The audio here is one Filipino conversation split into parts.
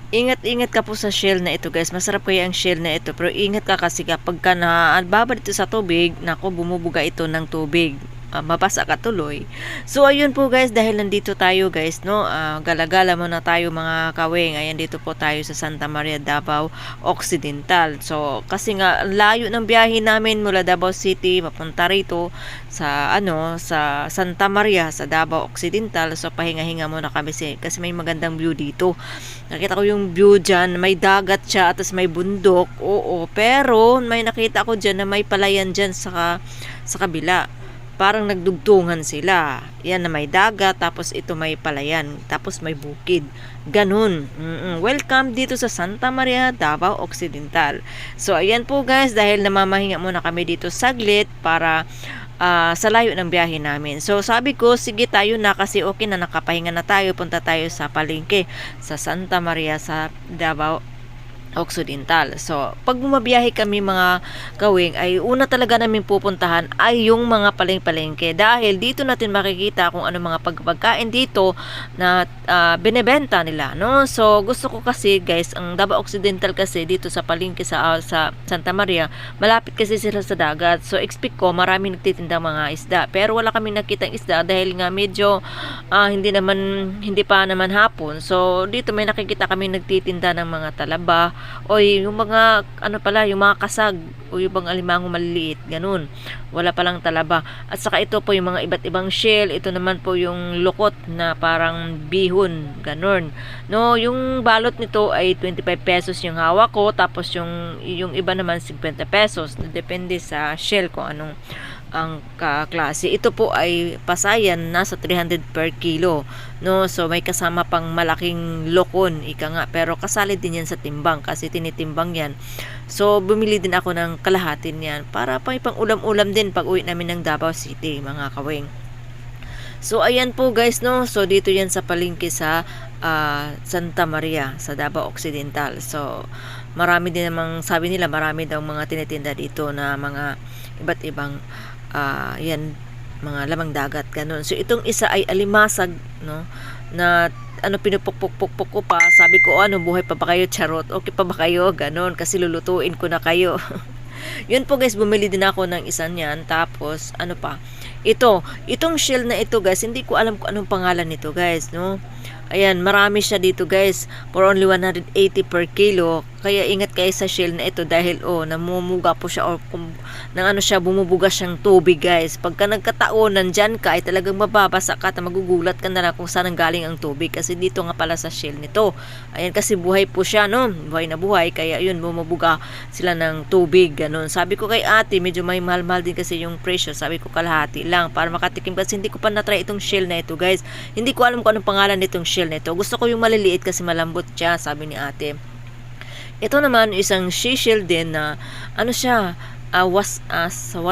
Ingat-ingat ka po sa shell na ito guys. Masarap kaya ang shell na ito. Pero ingat ka kasi kapag ka nababa dito sa tubig, nako bumubuga ito ng tubig. Mabasa ka tuloy. So ayun po guys, dahil nandito tayo guys, no, gala-gala muna tayo mga kaweng. Ayan, dito po tayo sa Santa Maria, Davao Occidental. So kasi nga ang layo ng biyahe namin mula Davao City papunta rito sa sa Santa Maria sa Davao Occidental. So pahinga-hinga muna kami kasi may magandang view dito. Nakita ko yung view dyan, may dagat siya at may bundok. Oo, pero may nakita ko dyan na may palayan dyan sa kabila. Parang nagdugtungan sila. Yan na may dagat, tapos ito may palayan, tapos may bukid. Ganun. Welcome dito sa Santa Maria, Davao Occidental. So, ayan po guys, dahil namamahinga muna kami dito saglit para sa layo ng biyahe namin. So, sabi ko, sige tayo na kasi okay na, nakapahinga na tayo. Punta tayo sa palengke sa Santa Maria sa Davao Occidental. So, pag bumabiyahe kami mga kawing, ay una talaga namin pupuntahan ay yung mga palengke dahil dito natin makikita kung ano mga pagkain dito na binebenta nila, no? So, gusto ko kasi guys, ang Davao Occidental kasi dito sa palengke sa Santa Maria, malapit kasi sila sa dagat. So, expect ko maraming nagtitinda mga isda. Pero wala kaming nakitang isda dahil nga medyo hindi pa naman hapon. So, dito may nakikita kami nagtitinda ng mga talaba o yung mga yung mga kasag o yung bang alimango maliliit, ganun. Wala palang talaba. At saka ito po yung mga iba't ibang shell. Ito naman po yung lukot na parang bihon, ganun. No, yung balot nito ay 25 pesos yung hawak ko, tapos yung iba naman 50 pesos. Depende sa shell kung anong ang kaklase. Ito po ay pasayan, nasa 300 per kilo, no? So may kasama pang malaking lokon, ika nga, pero kasali din yan sa timbang kasi tinitimbang yan. So bumili din ako ng kalahati niyan para pang ulam-ulam din pag uwi namin ng Davao City mga kaweng. So ayan po guys, no, so dito yan sa palengke sa Santa Maria sa Davao Occidental. So marami din namang, sabi nila marami daw mga tinitinda dito na mga iba't ibang yan, mga lamang dagat, ganun. So itong isa ay alimasag, no, na pinupukpukpuk ko pa. Sabi ko, buhay pa ba kayo, charot? Okay pa ba kayo? Ganun, kasi lulutuin ko na kayo. Yun po guys, bumili din ako ng isa niyan. Tapos itong shell na ito guys, hindi ko alam kung anong pangalan nito guys, no. Ayan, marami siya dito guys, for only 180 per kilo. Kaya ingat kayo sa shell na ito dahil namumuga po siya, or bumubuga siyang tubig guys. Pagka nagkataon nandyan ka ay talagang mababasa ka at magugulat ka na lang kung saan galing ang tubig, kasi dito nga pala sa shell nito. Ayan, kasi buhay po siya, no, buhay na buhay, kaya yun, bumubuga sila ng tubig, ganun. Sabi ko kay ate, medyo may mahal-mahal din kasi yung presyo. Sabi ko kalahati lang para makatikim, kasi hindi ko pa na-try itong shell na ito guys. Hindi ko alam kung anong pangalan nitong shell nito. Gusto ko yung maliliit kasi malambot siya, sabi ni ate. Ito naman isang seashell din na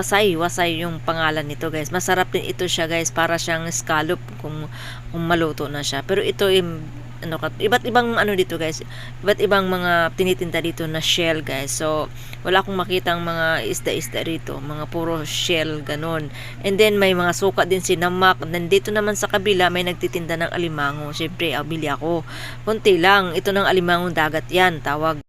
wasay yung pangalan nito guys. Masarap din ito siya guys, para siyang scallop kung maluto na siya. Pero ito iba't ibang dito guys, iba't ibang mga tinitinda dito na shell guys. So wala akong makitang mga isda-isda rito, mga puro shell, ganun. And then may mga suka din sinamak. Nandito naman sa kabila may nagtitinda ng alimango. Syempre bili ako konti lang. Ito ng alimangong dagat yan, tawag.